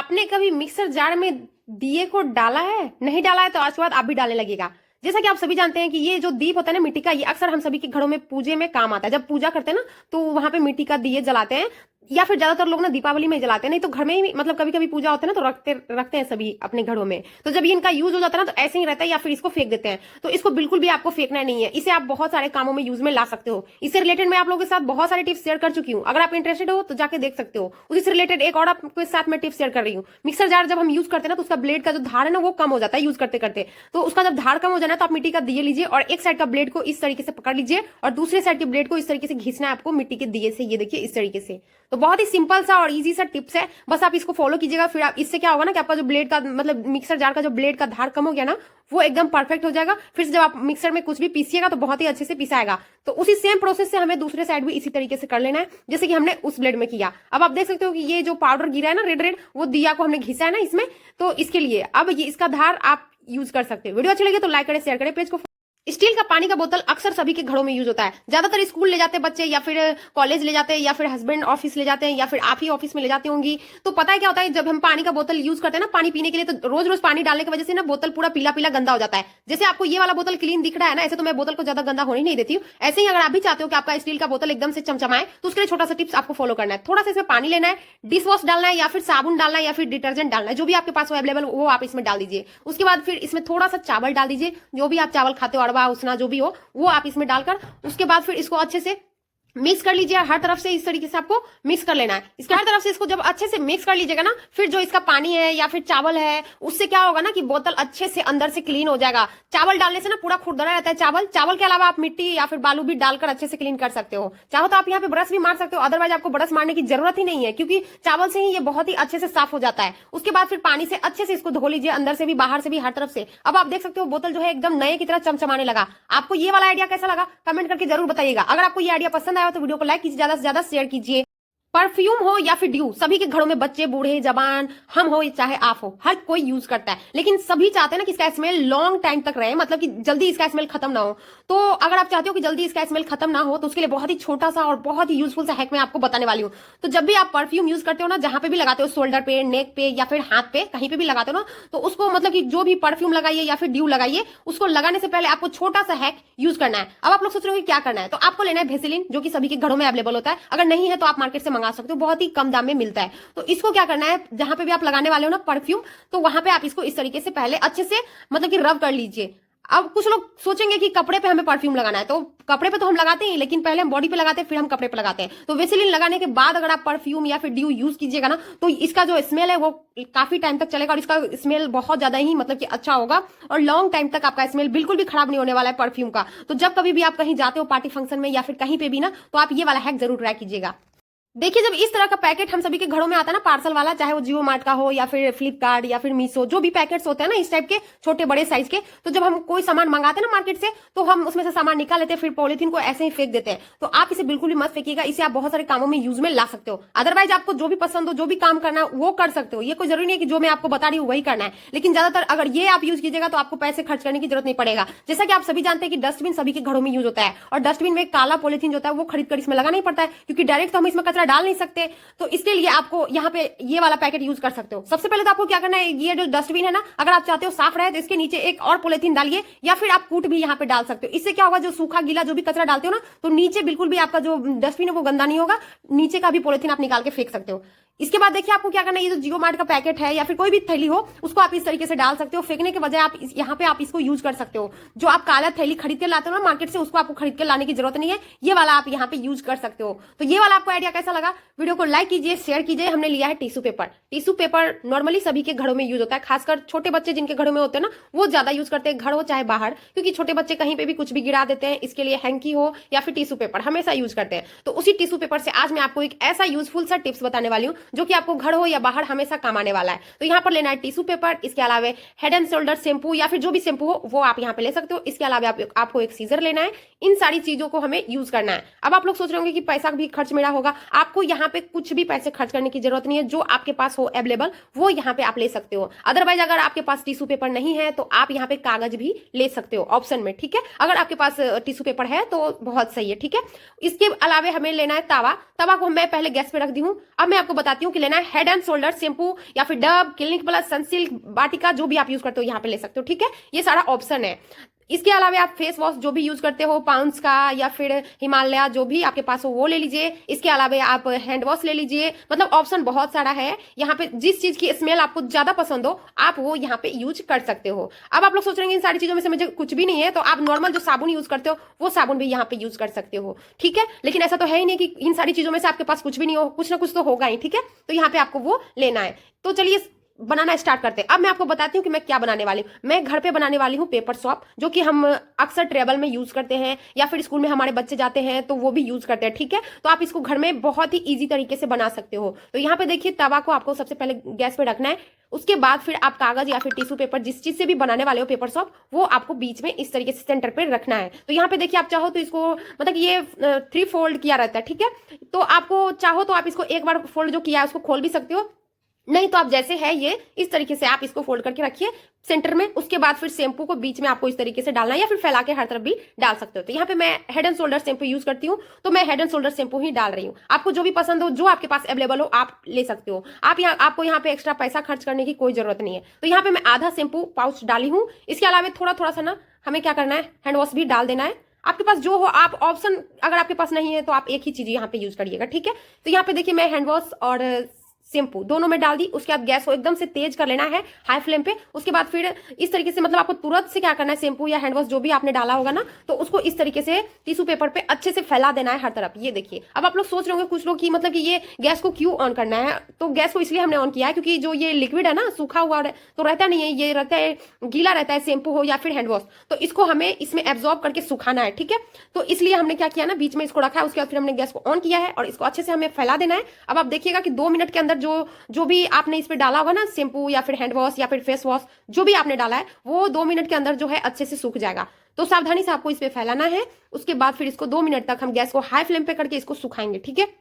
आपने कभी mixer jar में दिए को डाला है? नहीं डाला है तो आज के बाद आप भी डालने लगेगा। जैसा कि आप सभी जानते हैं कि ये जो दीप होता है ना मिट्टी का, ये अक्सर हम सभी के घरों में पूजे में काम आता है। जब पूजा करते हैं ना तो वहां पे मिट्टी का दिए जलाते हैं, या फिर ज्यादातर लोग ना दीपावली में जलाते हैं, नहीं तो घर में ही मतलब कभी कभी पूजा होता है ना तो रखते रखते हैं सभी अपने घरों में। तो जब ये इनका यूज हो जाता है ना तो ऐसे ही रहता है, या फिर इसको फेंक देते हैं। तो इसको बिल्कुल भी आपको फेंकना नहीं है, इसे आप बहुत सारे कामों में यूज में ला सकते हो। इससे रिलेटेड मैं आप लोगों के साथ बहुत सारे टिप्स शेयर कर चुकी हूँ, अगर आप इंटरेस्टेड हो तो जाके देख सकते हो। उसी से रिलेटेड एक और आपके साथ मैं टिप्स शेयर कर रही हूँ। मिक्सर जार जब हम यूज करते हैं ना तो उसका ब्लेड का जो धार है ना वो कम हो जाता है यूज करते करते। तो उसका जब धार कम हो जाए ना तो आप मिट्टी का दिए लीजिए और एक साइड का ब्लेड को इस तरीके से पकड़ लीजिए और दूसरे साइड के ब्लेड को इस तरीके से घिसना है आपको मिट्टी के दिए से। ये देखिए इस तरीके से। तो बहुत ही सिंपल सा और इजी सा टिप्स है, बस आप इसको फॉलो कीजिएगा। फिर आप इससे क्या होगा ना कि आपका जो ब्लेड का मतलब मिक्सर जार का जो ब्लेड का धार कम हो गया ना वो एकदम परफेक्ट हो जाएगा। फिर से जब आप मिक्सर में कुछ भी पीसिएगा तो बहुत ही अच्छे से पिसाएगा। तो उसी सेम प्रोसेस से हमें दूसरे साइड भी इसी तरीके से कर लेना है जैसे कि हमने उस ब्लेड में किया। अब आप देख सकते हो कि ये जो पाउडर गिरा है ना रेड रेड, वो दिया को हमने घिसा है ना इसमें। तो इसके लिए अब ये इसका धार आप यूज कर सकते हो। वीडियो अच्छी लगे तो लाइक करें, शेयर करें, पेज को। स्टील का पानी का बोतल अक्सर सभी के घरों में यूज होता है। ज्यादातर स्कूल ले जाते हैं बच्चे, या फिर कॉलेज ले जाते हैं, या फिर हस्बैंड ऑफिस ले जाते हैं, या फिर आप ही ऑफिस में ले जाती होंगी। तो पता है क्या होता है, जब हम पानी का बोतल यूज करते हैं ना पानी पीने के लिए, तो रोज रोज पानी डालने की वजह से ना बोतल पूरा पीला पीला गंदा हो जाता है। जैसे आपको ये वाला बोतल क्लीन दिख रहा है ना, ऐसे तो मैं बोतल को ज्यादा गंदा होने नहीं देती हूँ। ऐसे ही अगर आप भी चाहते हो कि आपका स्टील का बोतल एकदम से चमचमाए तो उसके लिए छोटा सा टिप्स आपको फॉलो करना है। थोड़ा सा इसमें पानी लेना है, डिश वॉश डालना है, या फिर साबुन डालना है, या फिर डिटर्जेंट डालना है, जो भी आपके पास हो अवेलेबल वो आप इसमें डाल दीजिए। उसके बाद फिर इसमें थोड़ा सा चावल डाल दीजिए, जो भी आप चावल खाते हो, अरवा उसना जो भी हो वो आप इसमें डालकर उसके बाद फिर इसको अच्छे से मिक्स कर लीजिए। हर तरफ से इस तरीके से आपको मिक्स कर लेना है। इसके हर तरफ से इसको जब अच्छे से मिक्स कर लीजिएगा ना, फिर जो इसका पानी है या फिर चावल है उससे क्या होगा ना कि बोतल अच्छे से अंदर से क्लीन हो जाएगा। चावल डालने से ना पूरा खुरदरा रहता है चावल। चावल के अलावा आप मिट्टी या फिर बालू भी डालकर अच्छे से क्लीन कर सकते हो। चाहो तो आप यहाँ पे ब्रश भी मार सकते हो, अदरवाइज आपको ब्रश मारने की जरूरत ही नहीं है, क्योंकि चावल से ही ये बहुत ही अच्छे से साफ हो जाता है। उसके बाद फिर पानी से अच्छे से इसको धो लीजिए, अंदर से भी बाहर से भी हर तरफ से। अब आप देख सकते हो बोतल जो है एकदम नए की तरह चमचमाने लगा। आपको ये वाला आइडिया कैसा लगा कमेंट करके जरूर बताइएगा। अगर आपको ये आइडिया पसंद आया तो वीडियो को लाइक कीजिए, ज्यादा से ज्यादा शेयर कीजिए। परफ्यूम हो या फिर ड्यू, सभी के घरों में बच्चे बूढ़े जवान हम हो चाहे आप हो, हर कोई यूज करता है। लेकिन सभी चाहते हैं ना कि इसका स्मेल लॉन्ग टाइम तक रहे, मतलब कि जल्दी इसका स्मेल खत्म ना हो। तो अगर आप चाहते हो कि जल्दी इसका स्मेल खत्म ना हो तो उसके लिए बहुत ही छोटा सा और बहुत ही यूजफुल सा हैक मैं आपको बताने वाली हूँ। तो जब भी आप परफ्यूम यूज करते हो ना, जहां पे भी लगाते हो, शोल्डर पे, नेक पे या फिर हाथ पे, कहीं पे भी लगाते हो ना, तो उसको मतलब कि जो भी परफ्यूम लगाइए या फिर ड्यू लगाइए, उसको लगाने से पहले आपको छोटा सा हैक यूज करना है। अब आप लोग सोच रहे हो क्या करना है, तो आपको लेना है वेसेलिन, जो कि सभी के घरों में अवेलेबल होता है। अगर नहीं है तो आप मार्केट से मंगा सकते हो, बहुत ही कम दाम में मिलता है। तो इसको क्या करना है, जहां पे भी आप लगाने वाले हो ना परफ्यूम, तो वहां पे आप इसको इस तरीके से पहले अच्छे से मतलब कि रब कर लीजिए। अब कुछ लोग सोचेंगे कि कपड़े पे हमें परफ्यूम लगाना है, तो कपड़े पे तो हम लगाते हैं, लेकिन पहले हम बॉडी पे लगाते हैं फिर हम कपड़े पे लगाते हैं। तो वेसेलिन लगाने के बाद अगर आप परफ्यूम या फिर ड्यू यूज कीजिएगा ना, तो इसका जो स्मेल है वो काफी टाइम तक चलेगा और इसका स्मेल बहुत ज्यादा ही मतलब कि अच्छा होगा और लॉन्ग टाइम तक आपका स्मेल बिल्कुल भी खराब नहीं होने वाला है परफ्यूम का। तो जब कभी भी आप कहीं जाते हो पार्टी फंक्शन में या फिर कहीं पे भी ना, तो आप ये वाला हैक जरूर ट्राई कीजिएगा। देखिए जब इस तरह का पैकेट हम सभी के घरों में आता है ना पार्सल वाला, चाहे वो जियो मार्ट का हो या फिर फ्लिपकार्ट या फिर मीशो, जो भी पैकेट्स होते हैं ना इस टाइप के छोटे बड़े साइज के, तो जब हम कोई सामान मंगाते हैं ना मार्केट से, तो हम उसमें से सामान निकाल लेते हैं, फिर पॉलिथीन को ऐसे ही फेंक देते हैं। तो आप इसे बिल्कुल भी मत फेंकिएगा, इसे आप बहुत सारे कामों में यूज में ला सकते हो। अदरवाइज आपको जो भी पसंद हो, जो भी काम करना है वो कर सकते हो। ये कोई जरूरी नहीं है कि जो मैं आपको बता रही हूँ वही करना है, लेकिन ज्यादातर अगर ये आप यूज कीजिएगा तो आपको पैसे खर्च करने की जरूरत नहीं पड़ेगा। जैसा कि आप सभी जानते हैं कि डस्टबिन सभी के घरों में यूज होता है, और डस्टबिन में काला पॉलिथीन जो होता है वो खरीद कर इसमें लगाना ही पड़ता है, क्योंकि डायरेक्ट तो हम इसमें कचरा डाल नहीं सकते। तो इसके लिए आपको यहाँ पे ये वाला पैकेट यूज कर सकते हो। सबसे पहले तो आपको क्या करना है, ये जो डस्टबिन है ना, अगर आप चाहते हो साफ रहे तो इसके नीचे एक और पॉलिथीन डालिए, या फिर आप कूट भी यहाँ पे डाल सकते हो। इससे क्या होगा, जो सूखा गीला जो भी कचरा डालते हो ना, तो नीचे बिल्कुल भी आपका जो डस्टबिन है वो गंदा नहीं होगा। नीचे का भी पॉलिथीन आप निकाल के फेंक सकते हो। इसके बाद देखिए आपको क्या करना है, ये जो जियो मार्ट का पैकेट है या फिर कोई भी थैली हो, उसको आप इस तरीके से डाल सकते हो। फेंकने के बजाय आप यहाँ पे आप इसको यूज कर सकते हो। जो आप काला थैली खरीद के लाते हो ना मार्केट से, उसको आपको खरीद के लाने की जरूरत नहीं है, ये वाला आप यहाँ पे यूज कर सकते हो। तो ये वाला आपको आइडिया कैसा लगा, वीडियो को लाइक कीजिए, शेयर कीजिए। हमने लिया है tissue paper. Tissue paper normally सभी के घरों में यूज होता है, खासकर छोटे बच्चे जिनके घरों में होते हैं ना, वो ज्यादा यूज करते हैं, घर हो चाहे बाहर, क्योंकि छोटे बच्चे कहीं पे भी कुछ भी गिरा देते हैं। इसके लिए हैंकी हो या फिर टिश्यू पेपर हमेशा यूज करते हैं। तो उसी टिश्यू पेपर से आज मैं आपको एक ऐसा यूजफुल सा टिप्स बताने वाली हूँ जो कि आपको घर हो या बाहर हमेशा काम आने वाला है। तो यहाँ पर लेना है टिश्यू पेपर। इसके अलावा हेड एंड शोल्डर शैम्पू या फिर जो भी शैम्पू हो वो आप यहाँ पे ले सकते हो। इसके अलावा आपको एक सीजर लेना है। इन सारी चीजों को हमें यूज करना है। अब आप लोग सोच रहे होंगे कि पैसा भी खर्च मेरा होगा, आपको यहाँ पे कुछ भी पैसे खर्च करने की जरूरत नहीं है, जो आपके पास हो अवेलेबल वो यहाँ पे आप ले सकते हो। अदरवाइज अगर आपके पास टिश्यू पेपर नहीं है तो आप यहाँ पे कागज भी ले सकते हो ऑप्शन में, ठीक है। अगर आपके पास टिश्यू पेपर है तो बहुत सही है, ठीक है। इसके अलावा हमें लेना है तवा। तवा को मैं पहले गैस पे रख दी हूँ। अब मैं आपको बताती हूँ कि लेना है हेड एंड शोल्डर शैम्पू या फिर डब, क्लिनिक प्लस, सनसिल्क, वाटिका, जो भी आप यूज करते हो यहाँ पे ले सकते हो, ठीक है। ये सारा ऑप्शन है। इसके अलावा आप फेस वॉश जो भी यूज करते हो, पाउंड्स का या फिर हिमालय, जो भी आपके पास हो वो ले लीजिए। इसके अलावा आप हैंड वॉश ले लीजिए। मतलब ऑप्शन बहुत सारा है यहाँ पे। जिस चीज की स्मेल आपको ज्यादा पसंद हो आप वो यहाँ पे यूज कर सकते हो। अब आप लोग सोच रहे हैं इन सारी चीजों में से मुझे कुछ भी नहीं है, तो आप नॉर्मल जो साबुन यूज करते हो वो साबुन भी यहाँ पे यूज कर सकते हो, ठीक है। लेकिन ऐसा तो है ही नहीं कि इन सारी चीजों में से आपके पास कुछ भी नहीं हो, कुछ ना कुछ तो होगा ही, ठीक है। तो यहाँ पे आपको वो लेना है। तो चलिए बनाना स्टार्ट करते हैं। अब मैं आपको बताती हूँ कि मैं क्या बनाने वाली हूँ। मैं घर पे बनाने वाली हूँ पेपर सॉप, जो कि हम अक्सर ट्रेवल में यूज करते हैं या फिर स्कूल में हमारे बच्चे जाते हैं तो वो भी यूज करते हैं, ठीक है। तो आप इसको घर में बहुत ही इजी तरीके से बना सकते हो। तो यहाँ पे देखिए तवा को आपको सबसे पहले गैस पे रखना है। उसके बाद फिर आप कागज या फिर टिश्यू पेपर जिस चीज से भी बनाने वाले हो पेपर सॉप, वो आपको बीच में इस तरीके से सेंटर पे रखना है। तो यहाँ पे देखिए आप चाहो तो इसको मतलब ये 3 फोल्ड किया रहता है, ठीक है। तो आपको चाहो तो आप इसको एक बार फोल्ड जो किया है उसको खोल भी सकते हो, नहीं तो आप जैसे है ये इस तरीके से आप इसको फोल्ड करके रखिए सेंटर में। उसके बाद फिर शैम्पू को बीच में आपको इस तरीके से डालना है या फिर फैला के हर तरफ भी डाल सकते हो। तो यहाँ पे मैं head and shoulder shampoo use करती हूँ, तो मैं हेड एंड शोल्डर शैम्पू ही डाल रही हूँ। आपको जो भी पसंद हो, जो आपके पास अवेलेबल हो आप ले सकते हो। आपको यहाँ पे एक्स्ट्रा पैसा खर्च करने की कोई जरूरत नहीं है। तो यहाँ पे मैं आधा शैम्पू पाउच डाली हूँ। इसके अलावा थोड़ा थोड़ा सा ना हमें क्या करना है, हैंड वॉश भी डाल देना है। आपके पास जो हो, आप ऑप्शन अगर आपके पास नहीं है तो आप एक ही चीज यहाँ पे यूज करिएगा, ठीक है। तो यहाँ पे देखिए मैं हैंड वॉश और शैम्पू दोनों में डाल दी। उसके बाद गैस को एकदम से तेज कर लेना है हाई फ्लेम पे। उसके बाद फिर इस तरीके से मतलब आपको तुरंत से क्या करना है, शैम्पू या हैंड वॉश जो भी आपने डाला होगा ना, तो उसको इस तरीके से टिश्यू पेपर पे अच्छे से फैला देना है हर तरफ। ये देखिए अब आप लोग सोच रहे होंगे कुछ लोग कि मतलब कि ये गैस को क्यों ऑन करना है। तो गैस को इसलिए हमने ऑन किया है क्योंकि जो ये लिक्विड है ना, सूखा हुआ तो रहता नहीं है, ये रहता है गीला रहता है, शैम्पू हो या फिर हैंड वॉश। तो इसको हमें इसमें एब्जॉर्ब करके सुखाना है, ठीक है। तो इसलिए हमने क्या किया ना, बीच में इसको रखा है। उसके बाद फिर हमने गैस को ऑन किया है और इसको अच्छे से हमें फैला देना है। अब आप देखिएगा कि 2 मिनट के अंदर जो भी आपने इस पे डाला होगा ना, शैम्पू या फिर हैंड वॉश या फिर फेस वॉश जो भी आपने डाला है, वो 2 मिनट के अंदर जो है अच्छे से सूख जाएगा। तो सावधानी से आपको इस पे फैलाना है। उसके बाद फिर इसको 2 मिनट तक हम गैस को हाई फ्लेम पे करके इसको सुखाएंगे, ठीक है।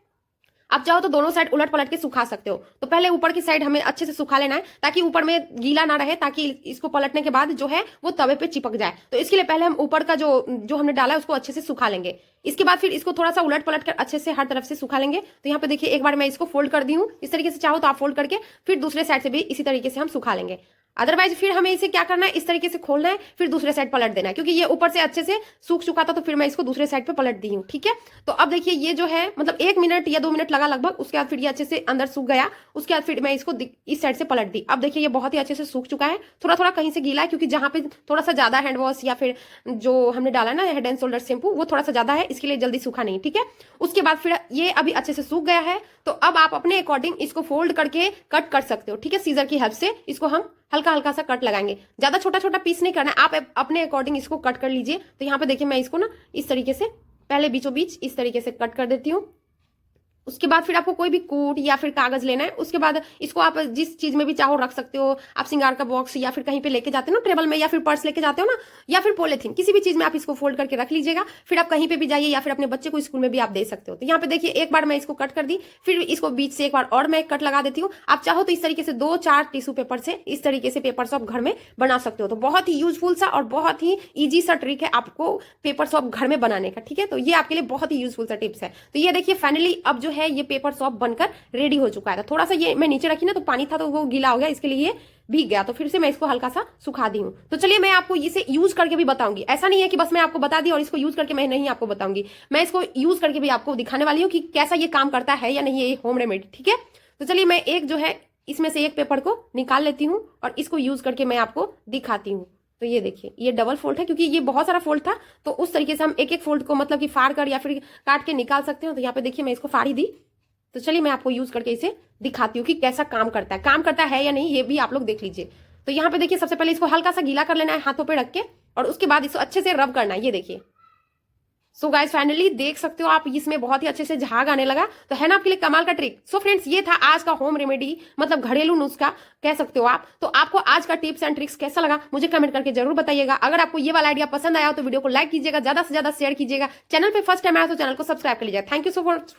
आप चाहो तो दोनों साइड उलट पलट के सुखा सकते हो। तो पहले ऊपर की साइड हमें अच्छे से सुखा लेना है ताकि ऊपर में गीला ना रहे, ताकि इसको पलटने के बाद जो है वो तवे पे चिपक जाए। तो इसके लिए पहले हम ऊपर का जो हमने डाला है उसको अच्छे से सुखा लेंगे। इसके बाद फिर इसको थोड़ा सा उलट पलट कर अच्छे से हर तरफ से सुखा लेंगे। तो यहाँ पे देखिए एक बार मैं इसको फोल्ड कर दी हूँ इस तरीके से। चाहो तो आप फोल्ड करके फिर दूसरे साइड से भी इसी तरीके से हम सुखा लेंगे। अदरवाइज फिर हमें इसे क्या करना है, इस तरीके से खोलना है, फिर दूसरे साइड पलट देना है, क्योंकि ये ऊपर से अच्छे से सूख चुका था। तो फिर मैं इसको दूसरे साइड पे पलट दी हूँ, ठीक है। तो अब देखिए ये जो है मतलब 1 मिनट या 2 मिनट लगा लगभग। उसके बाद फिर ये अच्छे से अंदर सूख गया। उसके बाद फिर मैं इसको इस साइड से पलट दी। अब देखिए ये बहुत ही अच्छे से सूख चुका है। थोड़ा थोड़ा कहीं से गीला है क्योंकि जहां पे थोड़ा सा ज्यादा हैंड वॉश या फिर जो हमने डाला ना हेड एंड शोल्डर शैम्पू, वो थोड़ा सा ज्यादा है, इसके लिए जल्दी सूखा नहीं, ठीक है। उसके बाद फिर ये अभी अच्छे से सूख गया है। तो अब आप अपने अकॉर्डिंग इसको फोल्ड करके कट कर सकते हो, ठीक है। सीजर की हेल्प से इसको हम हल्का हल्का सा कट लगाएंगे। ज्यादा छोटा छोटा पीस नहीं करना है, आप अपने अकॉर्डिंग इसको कट कर लीजिए। तो यहाँ पे देखिए मैं इसको ना इस तरीके से पहले बीचों बीच इस तरीके से कट कर देती हूँ। उसके बाद फिर आपको कोई भी कोट या फिर कागज लेना है। उसके बाद इसको आप जिस चीज में भी चाहो रख सकते हो। आप सिंगार का बॉक्स या फिर कहीं पे लेके जाते हो ना ट्रेवल में, या फिर पर्स लेके जाते हो ना, या फिर पॉलिथीन, किसी भी चीज में आप इसको फोल्ड करके रख लीजिएगा। फिर आप कहीं पे भी जाइए या फिर अपने बच्चे को स्कूल में भी आप दे सकते हो। तो यहाँ पे देखिए एक बार मैं इसको कट कर दी, फिर इसको बीच से एक बार और मैं कट लगा देती हूँ। आप चाहो तो इस तरीके से 2-4 टिश्यू पेपर से इस तरीके से पेपर सॉप घर में बना सकते हो। तो बहुत ही यूजफुल सा और बहुत ही ईजी सा ट्रिक है आपको पेपर सॉप घर में बनाने का, ठीक है। तो ये आपके लिए बहुत ही यूजफुल सा टिप्स है। तो ये देखिए फाइनली अब जो है ये पेपर सॉप बनकर रेडी हो चुका है। थोड़ा सा ये मैं नीचे रखी ना तो पानी था तो वो गीला हो गया, इसके लिए ये भीग गया। तो फिर से मैं इसको हल्का सा सुखा दी हूँ। तो चलिए मैं आपको इसे यूज करके भी बताऊंगी। ऐसा नहीं है कि बस मैं आपको बता दी और इसको यूज करके मैं नहीं आपको बताऊंगी। मैं इसको यूज करके भी आपको दिखाने वाली हूँ कि कैसा ये काम करता है या नहीं, ये होम रेमेडी, ठीक है। तो चलिए मैं एक जो है इसमें से एक पेपर को निकाल लेती हूँ और इसको यूज करके मैं आपको दिखाती हूँ। तो ये देखिए ये डबल फोल्ड है क्योंकि ये बहुत सारा फोल्ड था, तो उस तरीके से हम एक एक फोल्ड को मतलब कि फाड़ कर या फिर काट के निकाल सकते हो। तो यहाँ पे देखिए मैं इसको फाड़ी दी। तो चलिए मैं आपको यूज करके इसे दिखाती हूँ कि कैसा काम करता है या नहीं, ये भी आप लोग देख लीजिए। तो यहाँ पे देखिए सबसे पहले इसको हल्का सा गीला कर लेना है हाथों पे रख के, और उसके बाद इसको अच्छे से रब करना है। ये देखिए सो गाइस फाइनली देख सकते हो आप, इसमें बहुत ही अच्छे से झाग आने लगा। तो है ना आपके लिए कमाल का ट्रिक। सो फ्रेंड्स ये था आज का होम रेमेडी, मतलब घरेलू नुस्खा कह सकते हो आप। तो आपको आज का टिप्स एंड ट्रिक्स कैसा लगा मुझे कमेंट करके जरूर बताइएगा। अगर आपको ये वाला आइडिया पसंद आया हो तो वीडियो को लाइक कीजिएगा, ज्यादा से ज्यादा शेयर कीजिएगा। चैनल पे फर्स्ट टाइम आया तो चैनल को सब्सक्राइब कर लीजिएगा। Thank you so much.